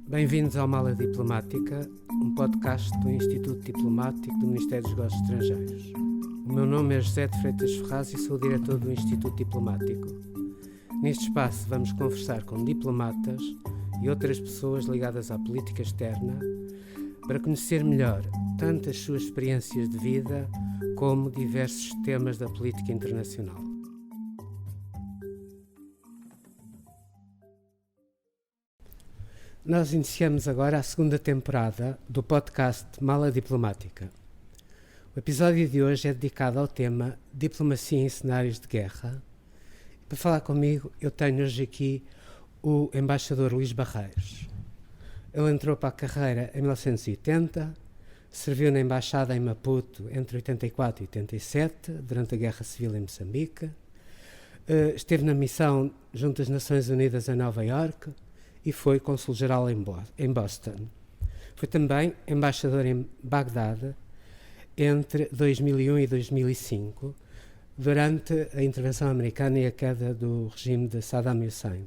Bem-vindos ao Mala Diplomática, um podcast do Instituto Diplomático do Ministério dos Negócios Estrangeiros. O meu nome é José de Freitas Ferraz e sou o diretor do Instituto Diplomático. Neste espaço vamos conversar com diplomatas e outras pessoas ligadas à política externa para conhecer melhor tanto as suas experiências de vida como diversos temas da política internacional. Nós iniciamos agora a segunda temporada do podcast Mala Diplomática. O episódio de hoje é dedicado ao tema Diplomacia em Cenários de Guerra. Para falar comigo, eu tenho hoje aqui o embaixador Luís Barreiros. Ele entrou para a carreira em 1980, serviu na embaixada em Maputo entre 84 e 87, durante a Guerra Civil em Moçambique. Esteve na missão junto às Nações Unidas em Nova Iorque e foi cônsul-geral em Boston. Foi também embaixador em Bagdade entre 2001 e 2005, durante a intervenção americana e a queda do regime de Saddam Hussein.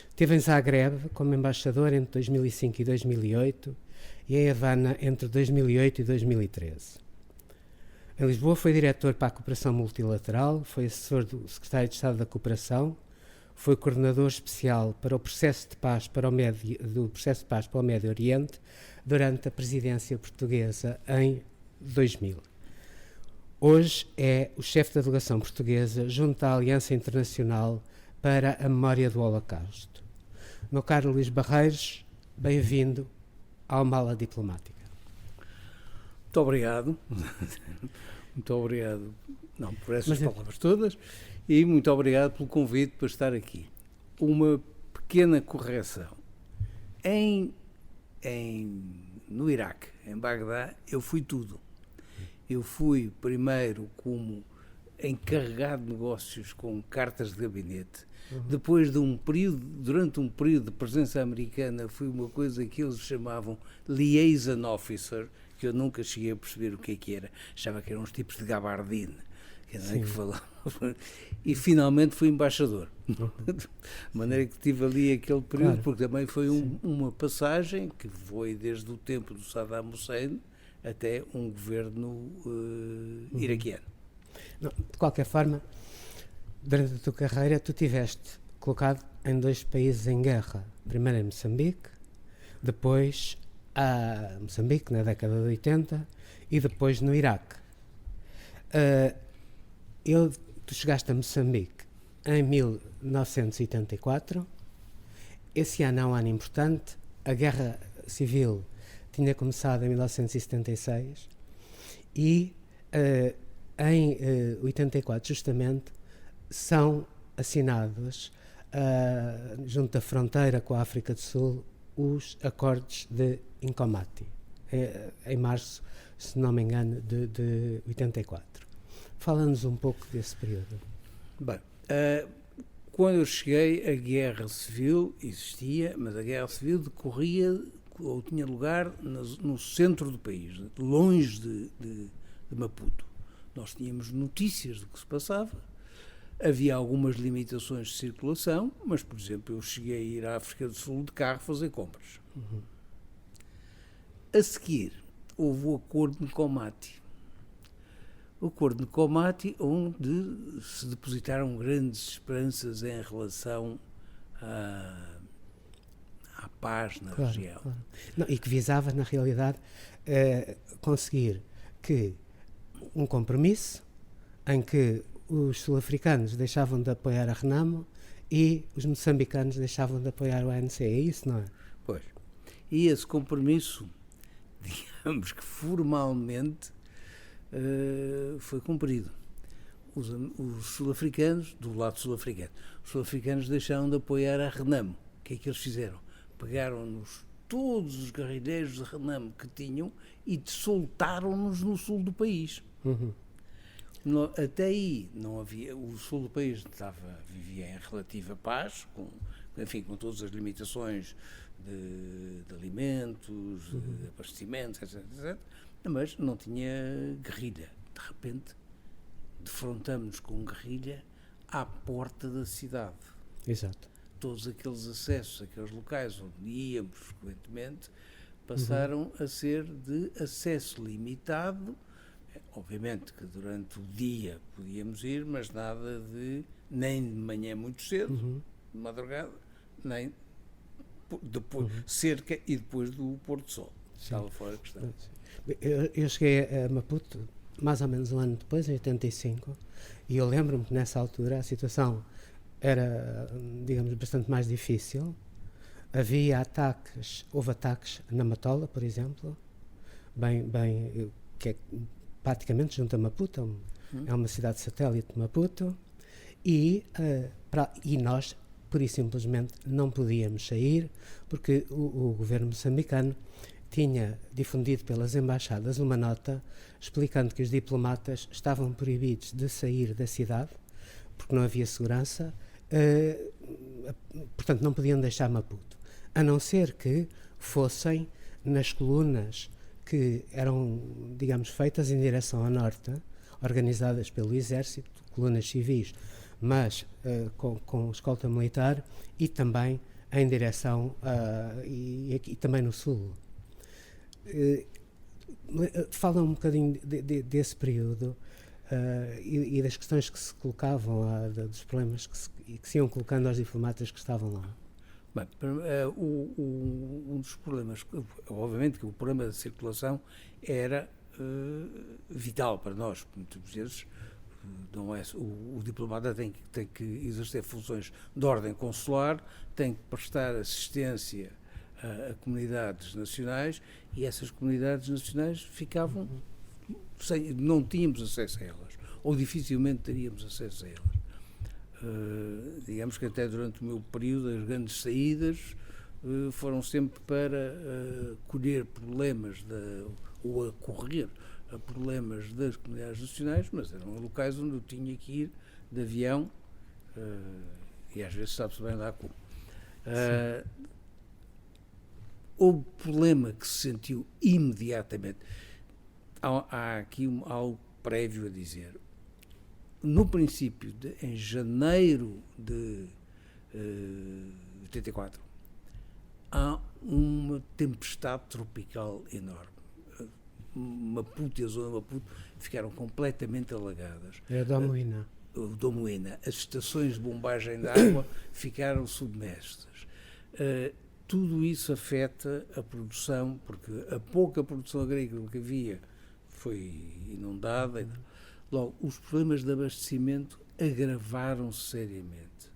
Esteve em Zagreb como embaixador entre 2005 e 2008 e em Havana entre 2008 e 2013. Em Lisboa foi diretor para a cooperação multilateral, foi assessor do secretário de Estado da Cooperação, foi coordenador especial para o processo de paz para o Médio Oriente durante a presidência portuguesa em 2000. Hoje é o chefe da delegação portuguesa junto à Aliança Internacional para a Memória do Holocausto. Meu caro Luís Barreiros, bem-vindo ao Mala Diplomática. Muito obrigado. Muito obrigado por essas palavras todas e muito obrigado pelo convite para estar aqui. Uma pequena correção. No Iraque, em Bagdá, eu fui tudo. Eu fui primeiro como encarregado de negócios com cartas de gabinete. Depois de durante um período de presença americana, fui uma coisa que eles chamavam liaison officer, que eu nunca cheguei a perceber o que era. Achava que eram uns tipos de gabardine, que falavam. E finalmente fui embaixador. De maneira que tive ali aquele período, claro, porque também foi uma passagem que foi desde o tempo do Saddam Hussein até um governo iraquiano. Não, de qualquer forma, durante a tua carreira, tu tiveste colocado em dois países em guerra. Primeiro em Moçambique, depois a Moçambique na década de 80 e depois no Iraque. Tu chegaste a Moçambique em 1984. Esse ano é um ano importante. A Guerra Civil tinha começado em 1976 e em 84, justamente, são assinados, junto da fronteira com a África do Sul, os acordos de Incomaty, em março, se não me engano, de 84. Fala-nos um pouco desse período. Bem, quando eu cheguei, a Guerra Civil existia, mas a Guerra Civil decorria ou tinha lugar no centro do país, longe de Maputo. Nós tínhamos notícias do que se passava, havia algumas limitações de circulação, mas, por exemplo, eu cheguei a ir à África do Sul de carro fazer compras. A seguir, houve o Acordo de Incomaty. O Acordo de Incomaty, onde se depositaram grandes esperanças em relação à paz na região. Claro. Não, e que visava, na realidade, conseguir que um compromisso em que os sul-africanos deixavam de apoiar a Renamo e os moçambicanos deixavam de apoiar o ANC. É isso, não é? Pois. E esse compromisso, digamos que formalmente, foi cumprido. Os sul-africanos, do lado sul-africano, os sul-africanos deixaram de apoiar a Renamo. O que é que eles fizeram? Pegaram-nos todos os guerrilheiros de Renamo que tinham e soltaram-nos no sul do país. Até aí não havia, o sul do país vivia em relativa paz, com todas as limitações de alimentos, de abastecimentos, etc., mas não tinha guerrilha. De repente, defrontamos-nos com guerrilha à porta da cidade. Exato. todos aqueles acessos, aqueles locais onde íamos frequentemente, passaram a ser de acesso limitado. Obviamente que durante o dia podíamos ir, mas nada de, nem de manhã muito cedo, de madrugada, nem depois, cerca e depois do pôr do sol. Estava fora a questão. Eu cheguei a Maputo mais ou menos um ano depois, em 85, e eu lembro-me que nessa altura a situação era, digamos, bastante mais difícil. Houve ataques na Matola, por exemplo, que é praticamente junto a Maputo, é uma cidade satélite de Maputo, e nós, pura e simplesmente, não podíamos sair, porque o governo moçambicano tinha difundido pelas embaixadas uma nota explicando que os diplomatas estavam proibidos de sair da cidade, porque não havia segurança, portanto não podiam deixar Maputo, a não ser que fossem nas colunas que eram, digamos, feitas em direção ao norte, organizadas pelo exército, colunas civis, mas com escolta militar, e também em direção e também no sul. Fala um bocadinho desse período e das questões que se colocavam, dos problemas que se iam colocando aos diplomatas que estavam lá. Bem, um dos problemas, obviamente que o problema da circulação era vital para nós. Muitas vezes não é, o diplomata tem que exercer funções de ordem consular, tem que prestar assistência a comunidades nacionais, e essas comunidades nacionais ficavam não tínhamos acesso a elas, ou dificilmente teríamos acesso a elas. Digamos que até durante o meu período as grandes saídas foram sempre para colher problemas ou a correr a problemas das comunidades nacionais, mas eram locais onde eu tinha que ir de avião, e às vezes sabe-se bem lá como. Houve problema que se sentiu imediatamente. Há aqui algo prévio a dizer. No princípio, em janeiro de 84, há uma tempestade tropical enorme. Maputo e a zona de Maputo ficaram completamente alagadas. É Domoina. Domoina. As estações de bombagem de água ficaram submersas. Tudo isso afeta a produção, porque a pouca produção agrícola que havia foi inundada. Logo, os problemas de abastecimento agravaram-se seriamente.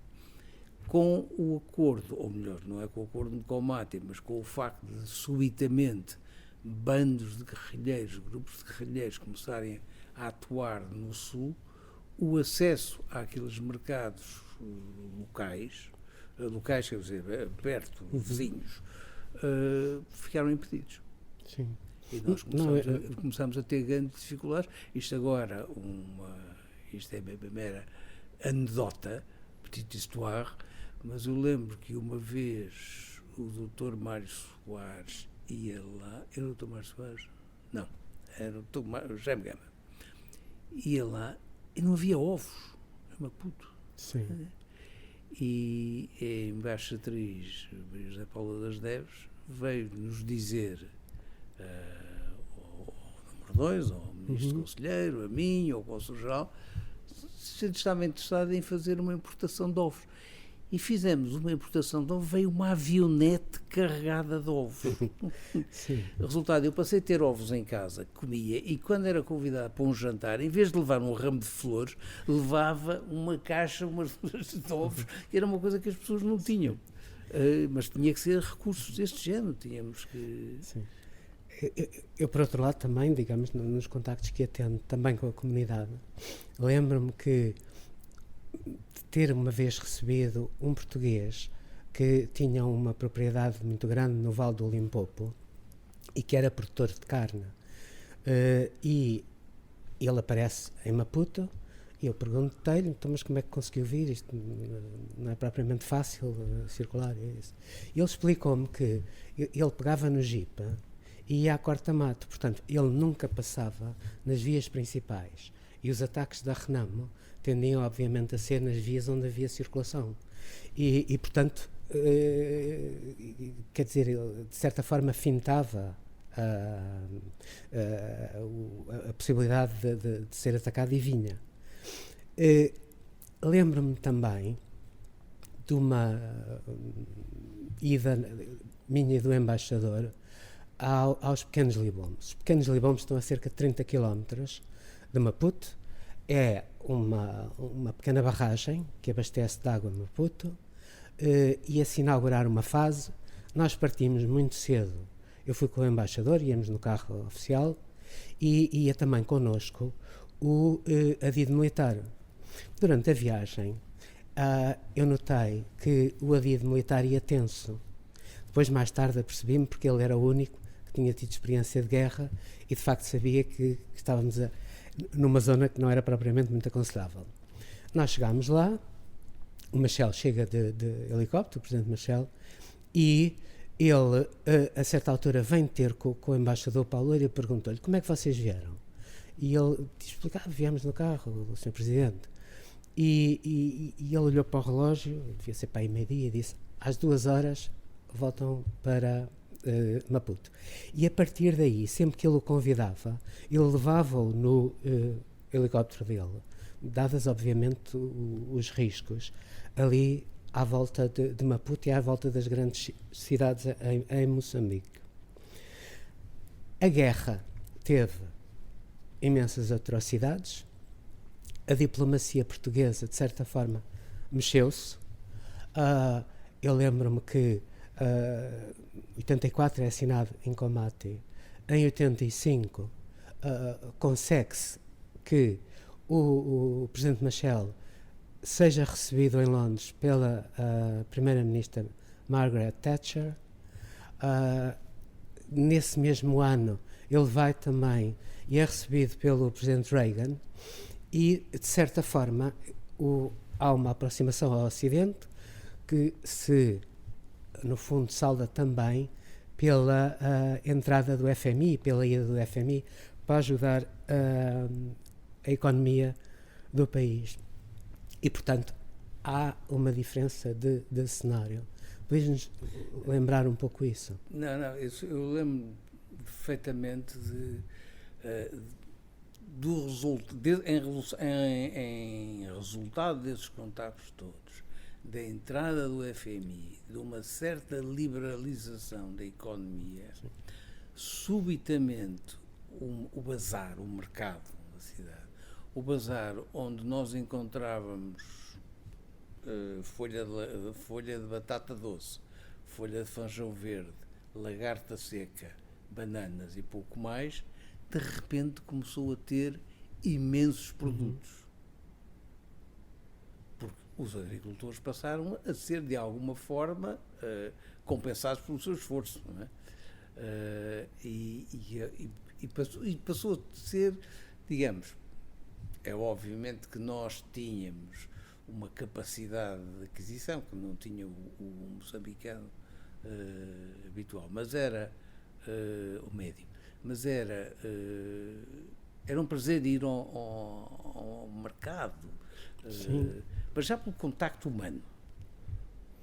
Com o acordo, ou melhor, não é com o acordo de Comate, mas com o facto de subitamente bandos de guerrilheiros, grupos de guerrilheiros começarem a atuar no sul, o acesso àqueles mercados locais, quer dizer, perto, vizinhos, ficaram impedidos. Sim. E nós começamos a ter grandes dificuldades. Isto agora, isto é uma mera anedota, petite histoire, mas eu lembro que uma vez o Dr. Mário Soares ia lá, era o Dr. Mário Soares? Não, era o Dr. Jaime Gama. Ia lá e não havia ovos, é Maputo. Sim. E a embaixatriz José Paula das Neves veio nos dizer ao número 2, ao ministro conselheiro, a mim, ao consul-geral, se a gente estava interessado em fazer uma importação de ovos. E fizemos uma importação de ovos, veio uma avionete carregada de ovos. Sim. O resultado, eu passei a ter ovos em casa, comia, e quando era convidado para um jantar, em vez de levar um ramo de flores, levava uma caixa, umas de ovos, que era uma coisa que as pessoas não tinham. Mas tinha que ser recursos deste género, tínhamos que... Sim. Eu, por outro lado, também, digamos, nos contactos que atendo, também com a comunidade, lembro-me que ter uma vez recebido um português que tinha uma propriedade muito grande no Vale do Limpopo e que era produtor de carne, e ele aparece em Maputo e eu perguntei-lhe, então, mas como é que conseguiu vir? Isto não é propriamente fácil circular. E ele explicou-me que ele pegava no Jeep e ia à Corta-Mato, portanto ele nunca passava nas vias principais, e os ataques da Renamo tendiam obviamente a ser nas vias onde havia circulação, Portanto, quer dizer, ele, de certa forma fintava a possibilidade de ser atacado e vinha. Lembro-me também de uma ida minha e do embaixador aos Pequenos Libomes. Os Pequenos Libomes estão a cerca de 30 km de Maputo. É uma pequena barragem que abastece de água Maputo, e a se inaugurar uma fase, nós partimos muito cedo. Eu fui com o embaixador, íamos no carro oficial, e ia também connosco o adido militar. Durante a viagem, eu notei que o adido militar ia tenso. Depois, mais tarde, apercebi-me, porque ele era o único que tinha tido experiência de guerra e, de facto, sabia que estávamos numa zona que não era propriamente muito aconselhável. Nós chegámos lá, o Machel chega de helicóptero, o presidente Machel, e ele, a certa altura, vem ter com o embaixador Paulo Leira e perguntou-lhe: como é que vocês vieram? E ele explicava: viemos no carro, o Sr. Presidente. E ele olhou para o relógio, devia ser para aí meio-dia, e disse: às 2 horas voltam para Maputo. E a partir daí, sempre que ele o convidava, ele levava-o no helicóptero dele, dadas obviamente os riscos, ali à volta de Maputo e à volta das grandes cidades em Moçambique. A guerra teve imensas atrocidades. A diplomacia portuguesa, de certa forma, mexeu-se. Eu lembro-me que 84 é assinado em Comate. Em 85 consegue-se que o presidente Machel seja recebido em Londres pela primeira-ministra Margaret Thatcher. Nesse mesmo ano, ele vai também e é recebido pelo presidente Reagan. E, de certa forma, há uma aproximação ao Ocidente que se, no fundo, salda também pela entrada do FMI, pela ida do FMI, para ajudar a economia do país. E, portanto, há uma diferença de cenário. Podes-nos lembrar um pouco isso? Não, isso eu lembro perfeitamente em resultado desses contactos todos, da entrada do FMI, de uma certa liberalização da economia, sim, subitamente o bazar, o mercado da cidade, o bazar onde nós encontrávamos folha de batata doce, folha de feijão verde, lagarta seca, bananas e pouco mais, de repente começou a ter imensos produtos. Porque os agricultores passaram a ser, de alguma forma, compensados pelo seu esforço. Não é? E passou a ser, digamos, é obviamente que nós tínhamos uma capacidade de aquisição que não tinha o moçambicano habitual, mas era o médio. Mas era um prazer ir ao mercado, mas já pelo contacto humano.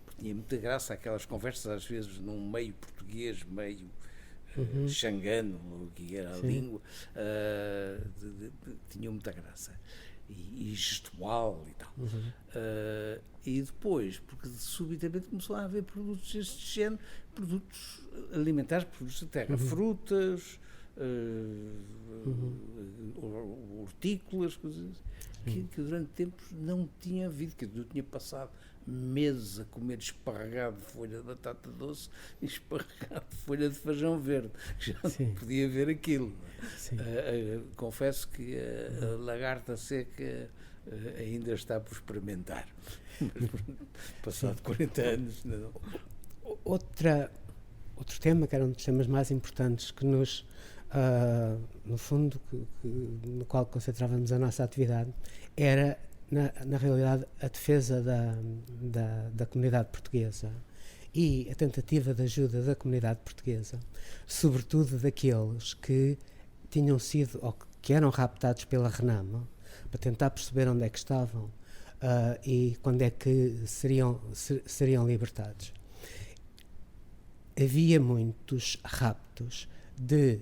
Porque tinha muita graça aquelas conversas, às vezes, num meio português, meio xangano, o que era a língua, tinha muita graça. E gestual e tal. E depois, porque subitamente começou a haver produtos deste género, produtos alimentares, produtos de terra, frutas, hortícolas, coisas que durante tempos não tinha havido, que eu tinha passado meses a comer esparregado de folha de batata doce e esparregado de folha de feijão verde, que já não podia ver aquilo. Confesso que a lagarta seca ainda está por experimentar, passado 40 anos. Não. Outro tema, que era um dos temas mais importantes que nos, no fundo, no qual concentrávamos a nossa atividade, era, na realidade, a defesa da comunidade portuguesa e a tentativa de ajuda da comunidade portuguesa, sobretudo daqueles que tinham sido, ou que eram raptados pela Renamo, para tentar perceber onde é que estavam, e quando é que seriam libertados. Havia muitos raptos de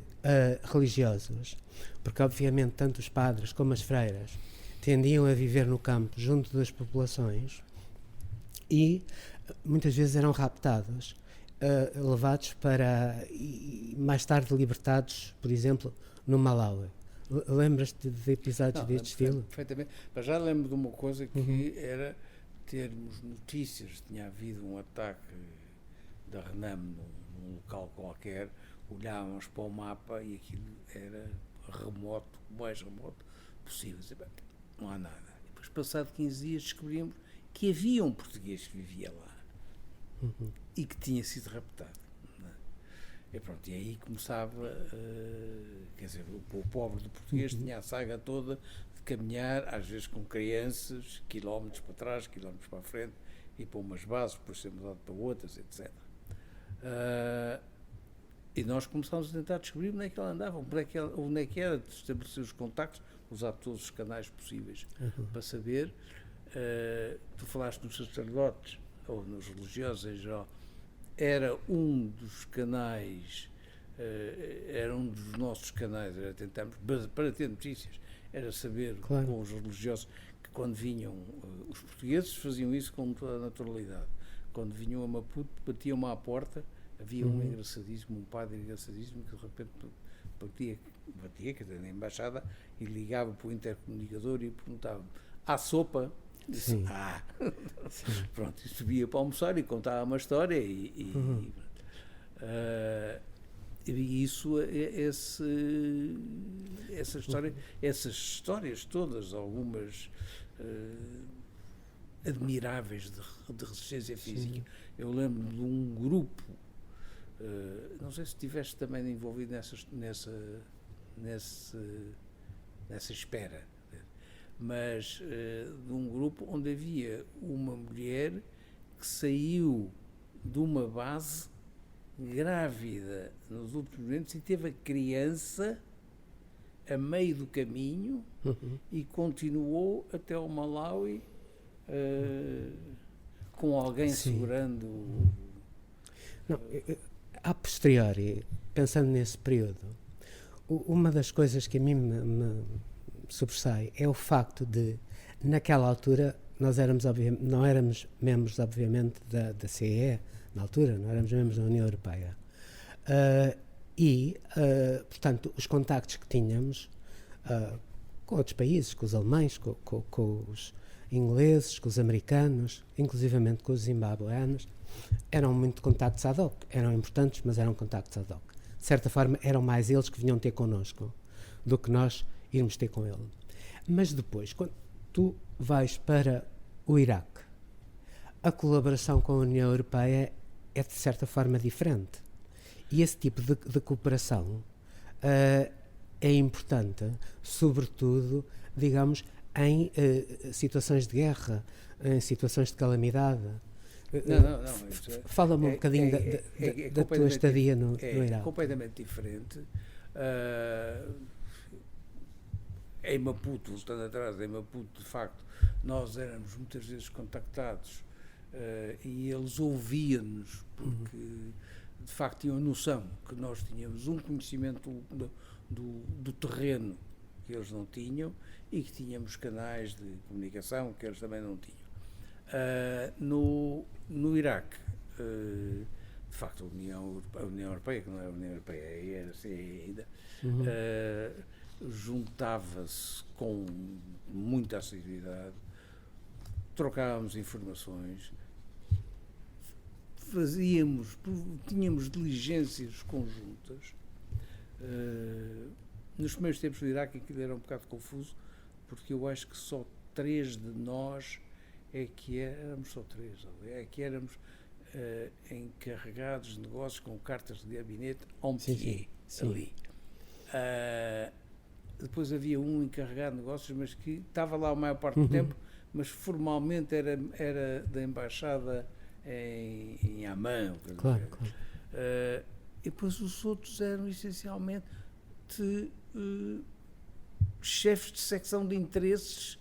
religiosos, porque obviamente tanto os padres como as freiras tendiam a viver no campo junto das populações e muitas vezes eram raptados, levados para e mais tarde libertados, por exemplo, no Malawi. Lembras-te de episódios deste estilo? Perfeitamente. Mas já lembro de uma coisa que era termos notícias. Tinha havido um ataque da Renamo num local qualquer, olhávamos para o mapa e aquilo era remoto, o mais remoto possível. Não há nada. E depois, passado 15 dias, descobrimos que havia um português que vivia lá e que tinha sido raptado. E pronto, e aí começava, quer dizer, o pobre do português tinha a saga toda de caminhar, às vezes com crianças, quilómetros para trás, quilómetros para a frente, e para umas bases, depois ser mudado para outras, etc. E nós começámos a tentar descobrir onde é que ela andava, onde é que era, de estabelecer os contactos, usar todos os canais possíveis para saber. Tu falaste nos sacerdotes, ou nos religiosos em geral, era um dos canais, era um dos nossos canais, era tentarmos, para ter notícias, era saber com os religiosos que quando vinham, os portugueses faziam isso com toda a naturalidade. Quando vinham a Maputo, batiam-me à porta, havia um engraçadíssimo, um padre engraçadíssimo, que de repente batia, quer dizer, na embaixada, e ligava para o intercomunicador e perguntava: há sopa? Disse, pronto, e subia para almoçar e contava uma história e isso, essa história, essas histórias todas, algumas admiráveis de resistência física. Eu lembro de um grupo, não sei se estiveste também envolvido nessa espera, mas de um grupo onde havia uma mulher que saiu de uma base grávida nos últimos momentos e teve a criança a meio do caminho e continuou até o Malawi com alguém segurando. Não, a posteriori, pensando nesse período, uma das coisas que a mim me sobressai é o facto de, naquela altura, nós não éramos membros, obviamente, da CEE, na altura, não éramos membros da União Europeia. Portanto, os contactos que tínhamos com outros países, com os alemães, com os ingleses, com os americanos, inclusivamente com os zimbabueanos, eram muito contactos ad hoc, eram importantes, mas eram contactos ad hoc. De certa forma, eram mais eles que vinham ter connosco do que nós irmos ter com ele. Mas depois, quando tu vais para o Iraque, a colaboração com a União Europeia é de certa forma diferente. E esse tipo de cooperação é importante, sobretudo, digamos, em situações de guerra, em situações de calamidade. Fala-me um bocadinho da tua estadia no Iraque. É completamente diferente. Em Maputo, voltando atrás, em Maputo, de facto, nós éramos muitas vezes contactados e eles ouviam-nos porque, de facto, tinham noção que nós tínhamos um conhecimento do terreno que eles não tinham e que tínhamos canais de comunicação que eles também não tinham. No Iraque, de facto, a União Europeia, que não é a União Europeia, era assim ainda, juntava-se com muita assiduidade, trocávamos informações, tínhamos diligências conjuntas. Nos primeiros tempos do Iraque aquilo era um bocado confuso, porque eu acho que só 3 de nós é que éramos encarregados de negócios com cartas de gabinete en pied, ali. Depois havia um encarregado de negócios, mas que estava lá a maior parte do tempo, mas formalmente era da embaixada em Amman. Claro. E depois os outros eram essencialmente chefes de secção de interesses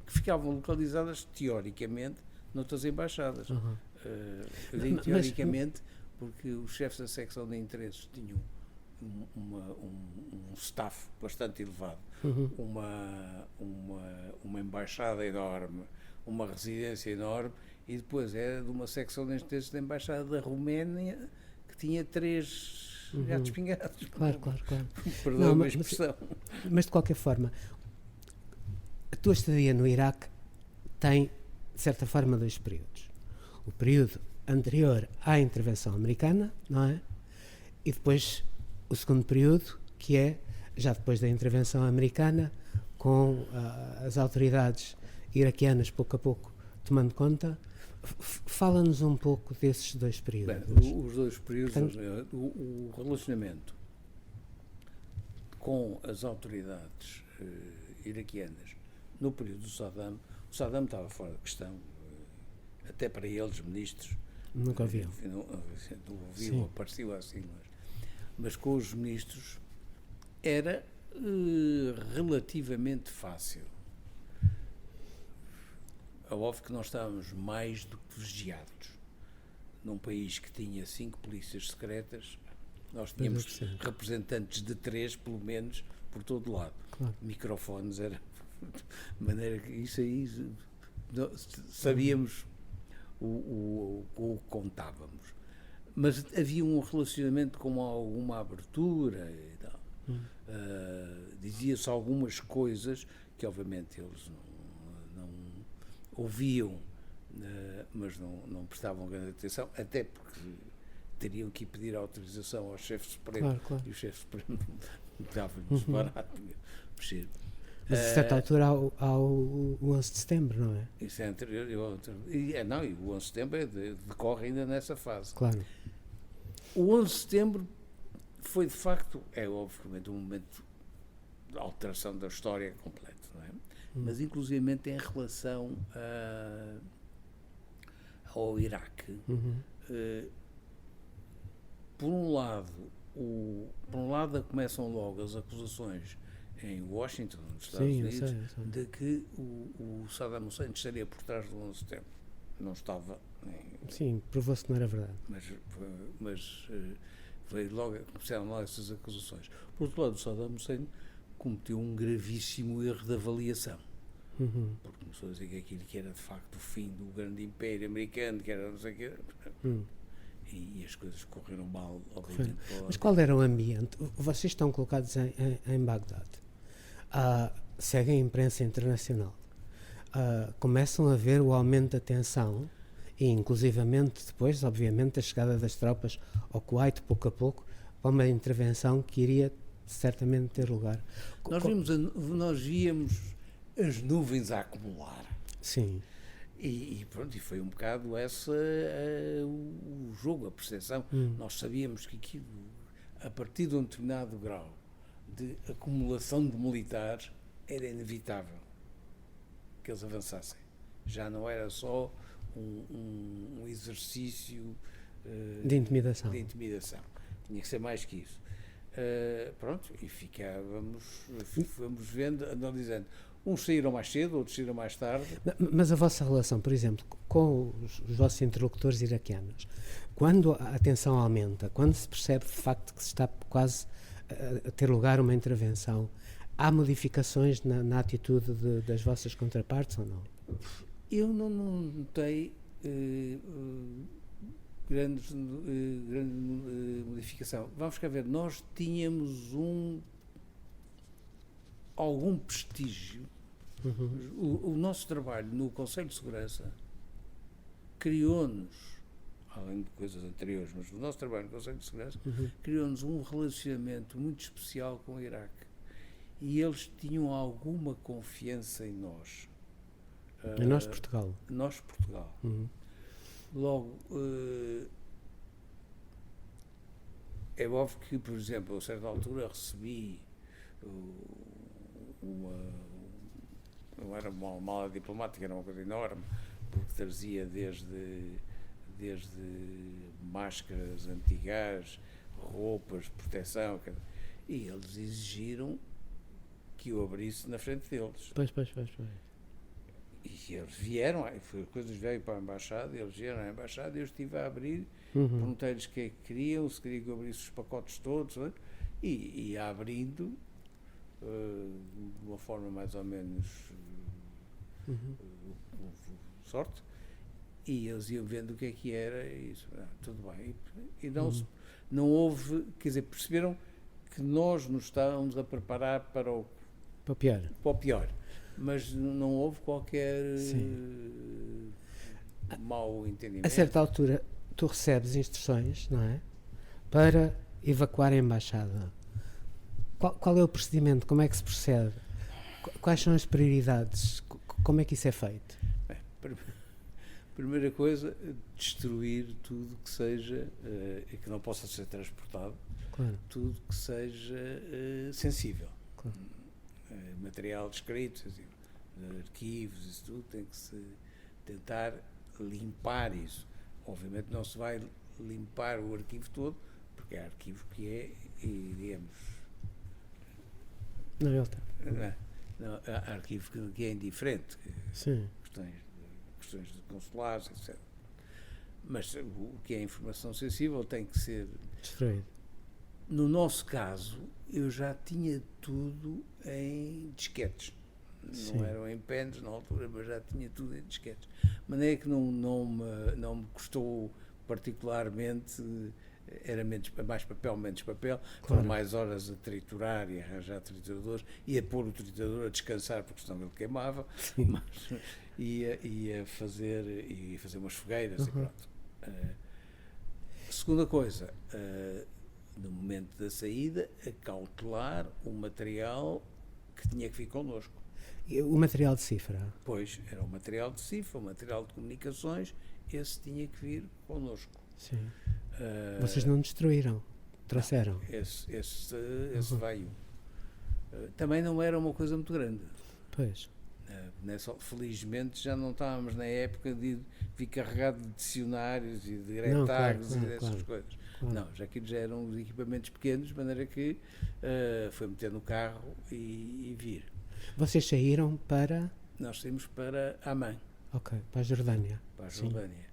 que ficavam localizadas, teoricamente, noutras embaixadas. Uhum. Eu digo teoricamente porque os chefes da secção de interesses tinham um staff bastante elevado, Uhum. uma embaixada enorme, uma residência enorme, e depois era de uma secção de interesses da embaixada da Roménia que tinha 3 gatos pingados. Claro. Perdão a expressão. Mas de qualquer forma, a tua estadia no Iraque tem, de certa forma, 2 períodos. O período anterior à intervenção americana, não é? E depois o segundo período, que é já depois da intervenção americana, com as autoridades iraquianas pouco a pouco tomando conta. Fala-nos um pouco desses 2 períodos. Bem, os 2 períodos, o relacionamento com as autoridades iraquianas no período do Saddam, o Saddam estava fora de questão, até para eles, ministros. Nunca ouviam. Não ouviam, apareceu assim, mas com os ministros era relativamente fácil. É óbvio que nós estávamos mais do que vigiados. Num país que tinha 5 polícias secretas, nós tínhamos representantes de 3, pelo menos, por todo lado. Claro. Microfones, era de maneira que isso aí sabíamos o que contávamos. Mas havia um relacionamento com alguma abertura e tal. Dizia-se algumas coisas que obviamente eles não ouviam, mas não prestavam grande atenção, até porque teriam que pedir autorização ao chefe supremo. Claro. E o chefe supremo dava-lhes barato mexer. Mas a certa altura há o 11 de setembro, não é? Isso é anterior. E o 11 de setembro decorre ainda nessa fase. Claro. O 11 de setembro foi, de facto, obviamente um momento de alteração da história completa, não é? Mas, inclusivamente, em relação ao Iraque, por um lado começam logo as acusações em Washington, nos Estados Unidos, eu sei. de que o Saddam Hussein estaria por trás do 11 de setembro. Não estava. Sim, provou-se que não era verdade. Mas veio começaram logo essas acusações. Por outro lado, o Saddam Hussein cometeu um gravíssimo erro de avaliação. Porque começou a dizer que aquilo que era de facto o fim do grande império americano, que era não sei o quê. E as coisas correram mal, obviamente. Mas qual era o ambiente? Vocês estão colocados em Bagdade. Seguem a imprensa internacional. Começam a ver o aumento da tensão e, inclusivamente, depois, obviamente, a chegada das tropas ao Kuwait, pouco a pouco, para uma intervenção que iria certamente ter lugar. Nós víamos as nuvens a acumular. Sim. E pronto, e foi um bocado o jogo, a percepção. Nós sabíamos que aquilo, a partir de um determinado grau de acumulação de militares, era inevitável que eles avançassem. Já não era só um exercício de intimidação. Tinha que ser mais que isso. Pronto, e fomos vendo, analisando. Uns saíram mais cedo, outros saíram mais tarde. Mas a vossa relação, por exemplo, com os vossos interlocutores iraquianos, quando a tensão aumenta, quando se percebe de facto que se está quase a ter lugar uma intervenção, há modificações na atitude das vossas contrapartes ou não? Eu não notei grande modificação. Vamos cá ver, nós tínhamos algum prestígio. O nosso trabalho no Conselho de Segurança criou-nos, além de coisas anteriores, mas o nosso trabalho no Conselho de Segurança criou-nos um relacionamento muito especial com o Iraque. E eles tinham alguma confiança em nós. Em nós, Portugal. Nós, Portugal. Logo, é óbvio que, por exemplo, a certa altura recebi não era uma mala diplomática, era uma coisa enorme, porque trazia desde máscaras antigás, roupas, proteção, e eles exigiram que eu abrisse na frente deles. Pois. E eles vieram, coisas veio para a embaixada, eles vieram à embaixada, eu estive a abrir, perguntei-lhes o que é que queriam, se queriam que eu abrisse os pacotes todos, e ia abrindo de uma forma mais ou menos sorte, e eles iam vendo o que era, e isso, tudo bem. E não houve, quer dizer, perceberam que nós nos estávamos a preparar para o pior. Mas não houve qualquer mau entendimento. A certa altura, tu recebes instruções, não é? Para evacuar a embaixada. Qual é o procedimento? Como é que se procede? Quais são as prioridades? Como é que isso é feito? Bem, primeira coisa, destruir tudo que seja e que não possa ser transportado. Claro. Tudo que seja sensível. Claro. Material escrito, arquivos, isso tudo, tem que se tentar limpar isso. Obviamente não se vai limpar o arquivo todo, porque há arquivo que é, digamos... Não, há arquivo que é indiferente. Sim. Questões de consulares, etc. Mas o que é informação sensível tem que ser... destruído. No nosso caso, eu já tinha tudo em disquetes. Não eram em pens na altura, mas já tinha tudo em disquetes. De maneira que não me custou particularmente, era mais papel, menos papel, foram mais horas a triturar e a arranjar trituradores, e a pôr o triturador a descansar, porque senão ele queimava, mas ia fazer umas fogueiras e pronto. Segunda coisa, no momento da saída, acautelar o material que tinha que vir connosco. O material de cifra? Pois, era o material de cifra, o material de comunicações, esse tinha que vir connosco. Sim. Vocês não destruíram? Trouxeram? Não, esse veio. Também não era uma coisa muito grande. Pois. Felizmente já não estávamos na época de vir carregado de dicionários e de retágulos e dessas coisas. Claro. Não, já eram os equipamentos pequenos, de maneira que foi meter no carro e vir. Vocês saíram para? Nós saímos para Amman. Ok, para a Jordânia. Para a Jordânia.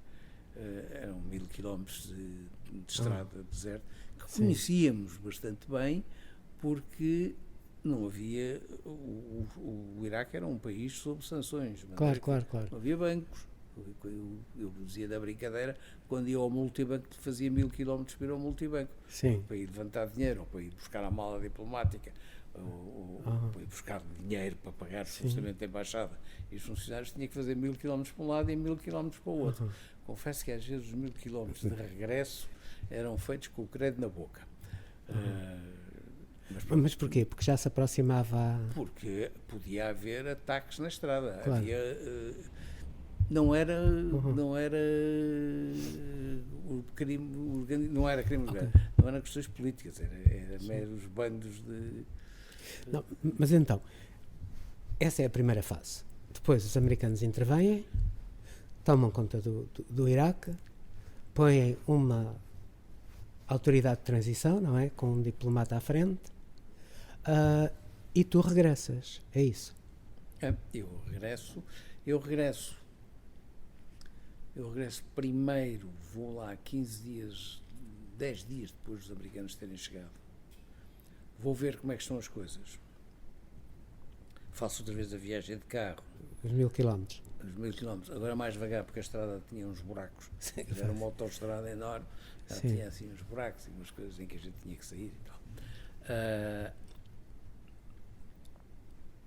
Eram 1000 quilómetros de estrada deserta, que conhecíamos bastante bem, porque não havia... O Iraque era um país sob sanções. Claro. Não havia bancos. Eu dizia da brincadeira, quando ia ao multibanco, fazia 1000 quilómetros para ir ao multibanco. Para ir levantar dinheiro, ou para ir buscar a mala diplomática, ou para ir buscar dinheiro para pagar o funcionamento da embaixada. E os funcionários tinham que fazer 1000 quilómetros para um lado e 1000 quilómetros para o outro. Confesso que às vezes os 1000 quilómetros de regresso eram feitos com o credo na boca. Mas porquê? Porque já se aproximava... Porque podia haver ataques na estrada. Claro. Havia... Não era o crime, não era crime organizado, não eram questões políticas, era meros bandos de... Não, mas então, essa é a primeira fase. Depois os americanos intervêm, tomam conta do Iraque, põem uma autoridade de transição, não é? Com um diplomata à frente, e tu regressas, é isso? Eu regresso primeiro, vou lá 15 dias, 10 dias depois dos americanos terem chegado. Vou ver como é que estão as coisas. Faço outra vez a viagem de carro. Os 1000 quilómetros. Os 1000 quilómetros. Agora mais devagar, porque a estrada tinha uns buracos. Era uma autoestrada enorme. Tinha assim uns buracos e umas coisas em que a gente tinha que sair e tal.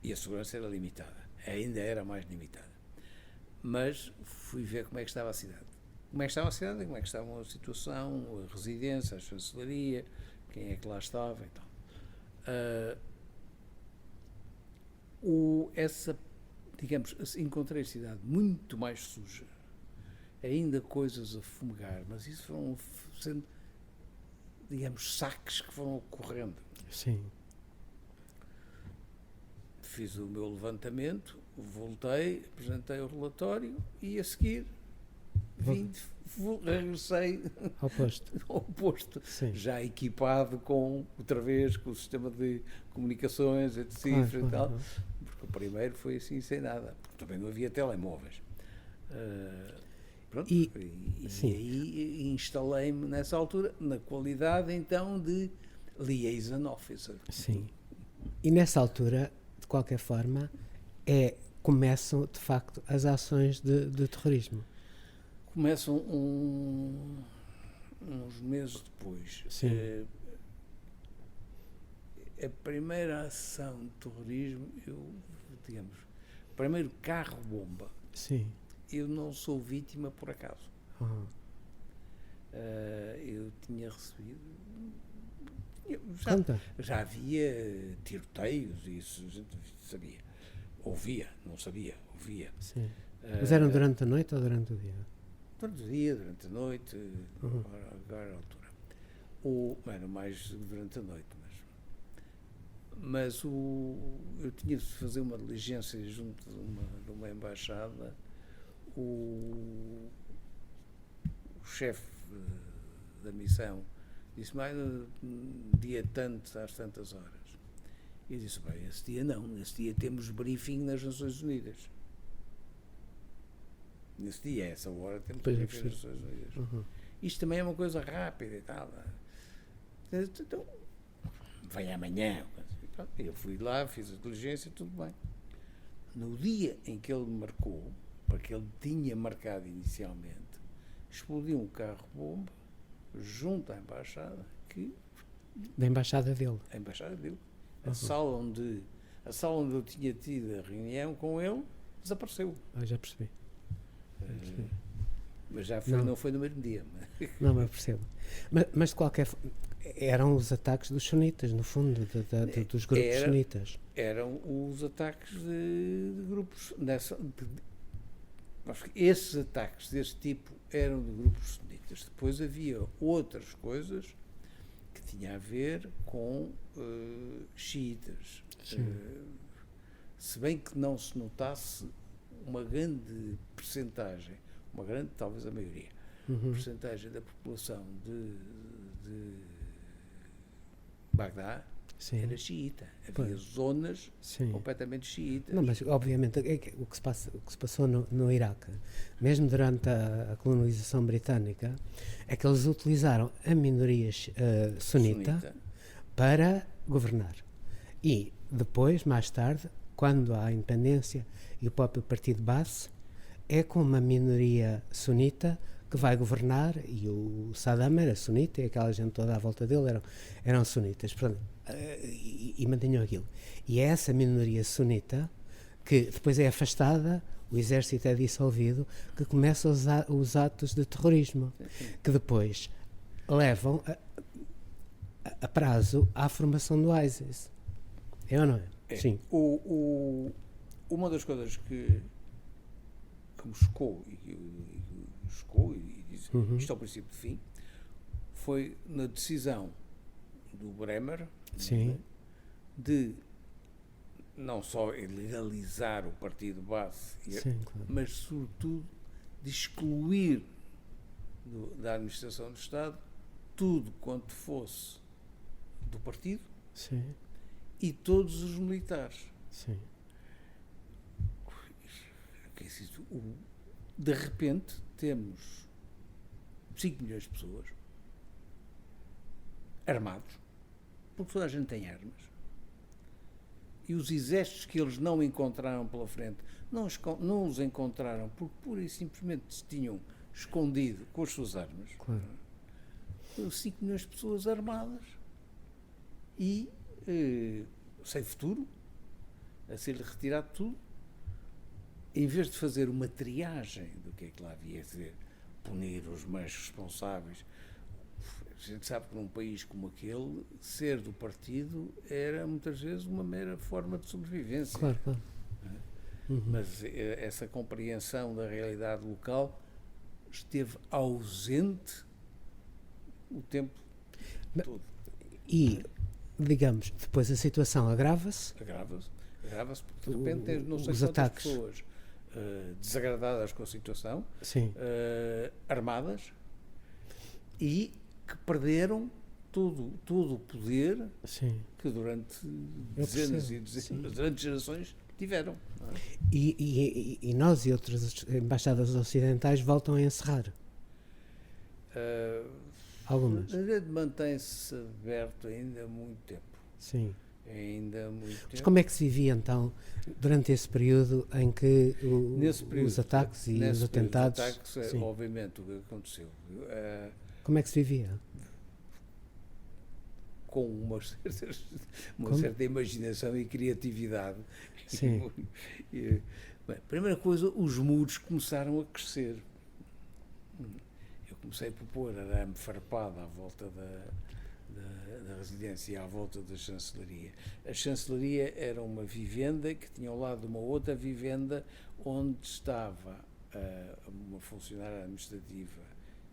E a segurança era limitada. Ainda era mais limitada. Mas fui ver como é que estava a cidade. Como é que estava a cidade, como é que estava a situação, a residência, a chancelaria, quem é que lá estava e tal. Encontrei a cidade muito mais suja, ainda coisas a fumegar, mas isso foram sendo, saques que foram ocorrendo. Sim. Fiz o meu levantamento, voltei, apresentei o relatório e a seguir regressei ao posto, já equipado outra vez com o sistema de comunicações, etc. E tal, porque primeiro foi assim sem nada, porque também não havia telemóveis. Pronto, E- e sim. aí instalei-me nessa altura na qualidade então de liaison officer. Sim. E nessa altura, de qualquer forma, começam de facto as ações de terrorismo. Começam uns meses depois. Sim. A primeira ação de terrorismo, digamos, primeiro carro-bomba, Sim. eu não sou vítima por acaso. Ah, Eu tinha recebido. conta. Já havia tiroteios, isso a gente sabia. Ouvia, não sabia, ouvia. Sim. Mas eram durante a noite ou durante o dia? Durante o dia, durante a noite, Uhum. agora a altura. Era mais durante a noite, mas eu tinha de fazer uma diligência junto de uma embaixada. O chefe da missão disse-me, dia tanto, às tantas horas. E eu disse, bem, esse dia não, nesse dia temos briefing nas Nações Unidas. Nesse dia, a essa hora, temos Pois, briefing nas Nações Unidas. Uhum. Isto também é uma coisa rápida e tal. Então, vem amanhã. Eu fui lá, fiz a diligência, tudo bem. No dia em que ele me marcou, porque ele tinha marcado inicialmente, explodiu um carro-bomba junto à embaixada, Da embaixada dele. a embaixada dele, Uhum. a sala onde eu tinha tido a reunião com ele, desapareceu. Já percebi. percebi. Mas já Não. não foi no mesmo dia. Não, eu percebo. Mas de qualquer forma, eram os ataques dos sunitas, no fundo, dos grupos sunitas. Eram os ataques de grupos. Esses ataques desse tipo eram de grupos sunitas. Depois havia outras coisas que tinham a ver com xiitas. Se bem que não se notasse uma grande percentagem, talvez a maioria, percentagem da população de Bagdá Sim. era xiita. Havia Pois. zonas Sim. completamente xiitas. Não, mas obviamente o que se passou no Iraque, mesmo durante a colonização britânica, é que eles utilizaram a minoria sunita para governar. E depois, mais tarde, quando há a independência e o próprio partido Baas, é com uma minoria sunita que vai governar, e o Saddam era sunita e aquela gente toda à volta dele eram sunitas, portanto, e mantinham aquilo. E é essa minoria sunita que depois é afastada, o exército é dissolvido, que começa os atos de terrorismo, que depois levam a prazo à formação do ISIS. É ou não é? Sim. Uma das coisas que me chocou e disse, isto é o princípio de fim, foi na decisão do Bremer Sim. de não só legalizar o partido base, Sim, claro. mas sobretudo de excluir da administração do Estado tudo quanto fosse do partido Sim. e todos os militares. Sim. De repente temos 5 milhões de pessoas armados, porque toda a gente tem armas, e os exércitos que eles não encontraram pela frente não os encontraram porque pura e simplesmente se tinham escondido com as suas armas. Claro. 5 milhões de pessoas armadas e sem futuro, a ser retirado tudo. Em vez de fazer uma triagem do que é que lá havia a dizer, punir os mais responsáveis, a gente sabe que num país como aquele, ser do partido era muitas vezes uma mera forma de sobrevivência. Claro, claro. Mas essa compreensão da realidade local esteve ausente o tempo todo. E, digamos, depois a situação agrava-se. Agrava-se porque de repente tens não sei os quantas ataques. pessoas desagradadas com a situação, Sim. armadas, e que perderam todo o poder Sim. que durante Eu dezenas percebo, e dezenas, sim. durante gerações tiveram. Não é? E nós e outras embaixadas ocidentais voltam a encerrar. Algumas. Mantém-se aberto ainda há muito tempo. Sim. Ainda há muito Mas tempo. como é que se vivia então durante esse período em que os ataques e os atentados? Ataques, obviamente, o que aconteceu. Como é que se vivia? Com uma certa imaginação e criatividade. Sim. Bem, primeira coisa, os muros começaram a crescer. Eu comecei por pôr arame farpado à volta da residência e à volta da chancelaria. A chancelaria era uma vivenda que tinha ao lado uma outra vivenda onde estava uma funcionária administrativa,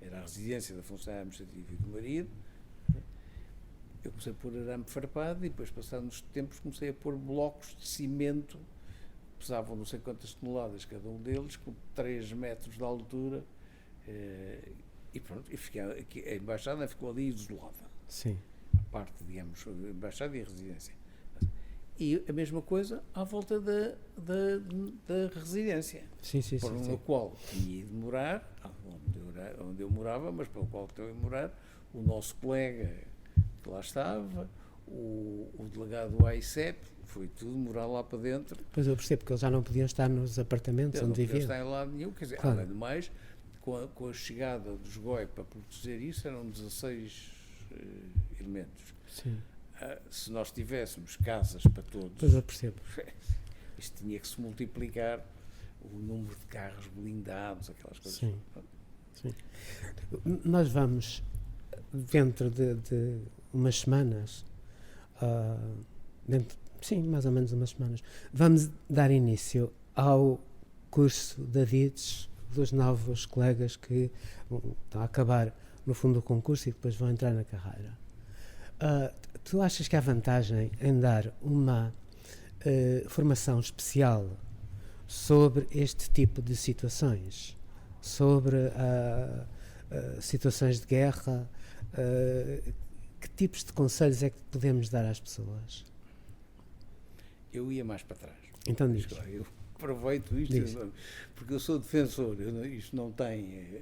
era a residência da funcionária administrativa e do marido. Eu comecei a pôr arame farpado e depois, passados uns tempos, comecei a pôr blocos de cimento, pesavam não sei quantas toneladas cada um deles, com 3 metros de altura, e pronto, a embaixada ficou ali isolada. Sim. A parte, digamos, a embaixada e a residência. E a mesma coisa à volta da residência, por a qual tinha de morar, onde eu morava, mas pelo qual tinha de morar o nosso colega que lá estava, o delegado do AICEP, foi tudo morar lá para dentro. Pois eu percebo que eles já não podiam estar nos apartamentos onde viviam. Não podiam estar em lado nenhum, quer dizer, claro. Além de mais, com a chegada dos GOI para proteger isso, eram 16 elementos. Sim. Se nós tivéssemos casas para todos, pois eu percebo. Isto tinha que se multiplicar o número de carros blindados, aquelas coisas. Sim. Sim. Nós vamos, dentro de umas semanas, mais ou menos umas semanas, vamos dar início ao curso da DITS dos novos colegas que estão a acabar, no fundo, o concurso e depois vão entrar na carreira. Tu achas que há vantagem em dar uma formação especial sobre este tipo de situações? Sobre situações de guerra? Que tipos de conselhos é que podemos dar às pessoas? Eu ia mais para trás. Então diz. Eu aproveito isto, porque eu sou defensor, isto não tem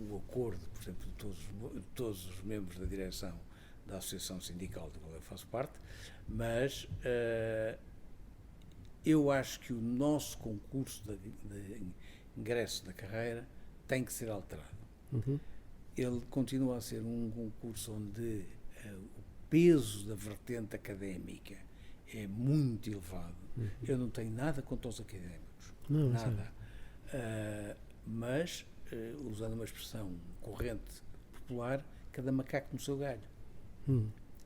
o acordo, por exemplo, de todos os membros da direção da Associação Sindical da qual eu faço parte, mas eu acho que o nosso concurso de ingresso da carreira tem que ser alterado. Uhum. Ele continua a ser um concurso onde o peso da vertente académica é muito elevado. Uhum. Eu não tenho nada contra os académicos, não, nada. Mas, usando uma expressão corrente popular, cada macaco no seu galho.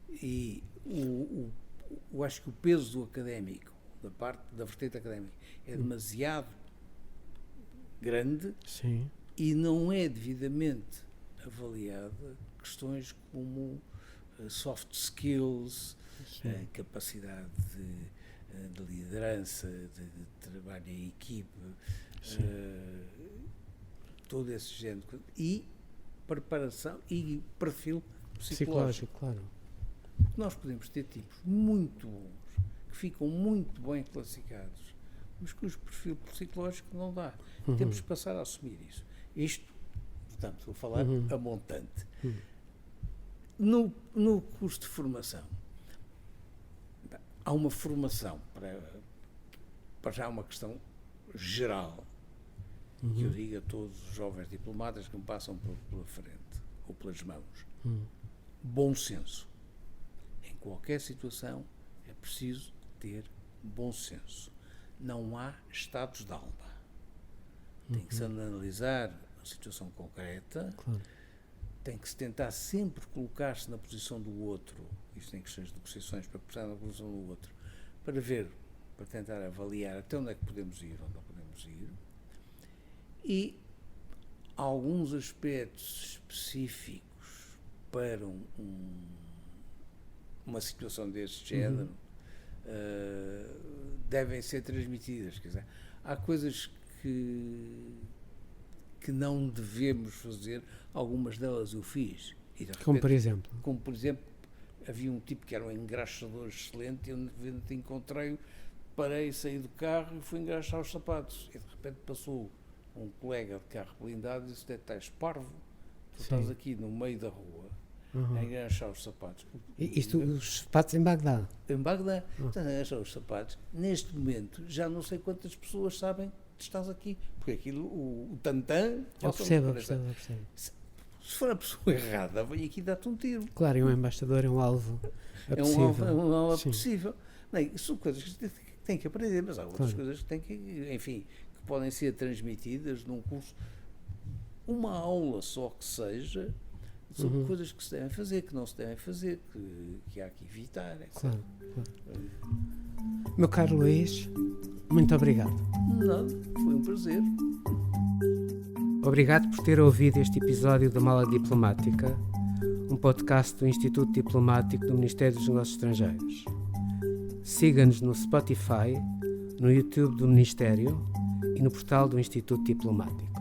E eu acho que o peso do académico, da parte da vertente académica, é demasiado grande. Sim. E não é devidamente avaliada questões como soft skills, capacidade de liderança, de trabalho em equipe, todo esse género, e preparação e perfil psicológico. Claro. Porque nós podemos ter tipos muito bons, que ficam muito bem classificados, mas cujo perfil psicológico não dá. Uhum. Temos que passar a assumir isso. Isto, portanto, vou falar a montante. No curso de formação, há uma formação para já uma questão geral, que eu digo a todos os jovens diplomatas que me passam pela frente ou pelas mãos. Bom senso. Em qualquer situação é preciso ter bom senso. Não há estados de alma. Tem que se analisar a situação concreta, tem que se tentar sempre colocar-se na posição do outro, isto tem que ser as negociações para pensar na posição do outro, para tentar avaliar até onde é que podemos ir, onde não podemos ir, e alguns aspectos específicos para uma situação deste género devem ser transmitidas. Quer dizer, há coisas que não devemos fazer, algumas delas eu fiz. E de repente, como por exemplo, havia um tipo que era um engraxador excelente e eu encontrei-o parei, saí do carro e fui engraxar os sapatos. E de repente passou um colega de carro blindado e disse: estás parvo, tu estás aqui no meio da rua a engraxar os sapatos. Isto, os sapatos em Bagdá? Em Bagdá, estás a engraxar os sapatos. Neste momento, já não sei quantas pessoas sabem que estás aqui, porque aquilo, o tantã... Eu percebo. Se for a pessoa errada, vem aqui dar-te um tiro. Claro, e um embaixador é um alvo apetecível. É um alvo apetecível. Bem, são coisas que têm que aprender, mas há outras coisas que têm que, enfim, que podem ser transmitidas num curso. Uma aula só que seja, sobre coisas que se devem fazer, que não se devem fazer, que há que evitar, etc. Claro. Meu caro Luís, muito obrigado. Não, foi um prazer. Obrigado por ter ouvido este episódio da Mala Diplomática, um podcast do Instituto Diplomático do Ministério dos Negócios Estrangeiros. Siga-nos no Spotify, no YouTube do Ministério e no portal do Instituto Diplomático.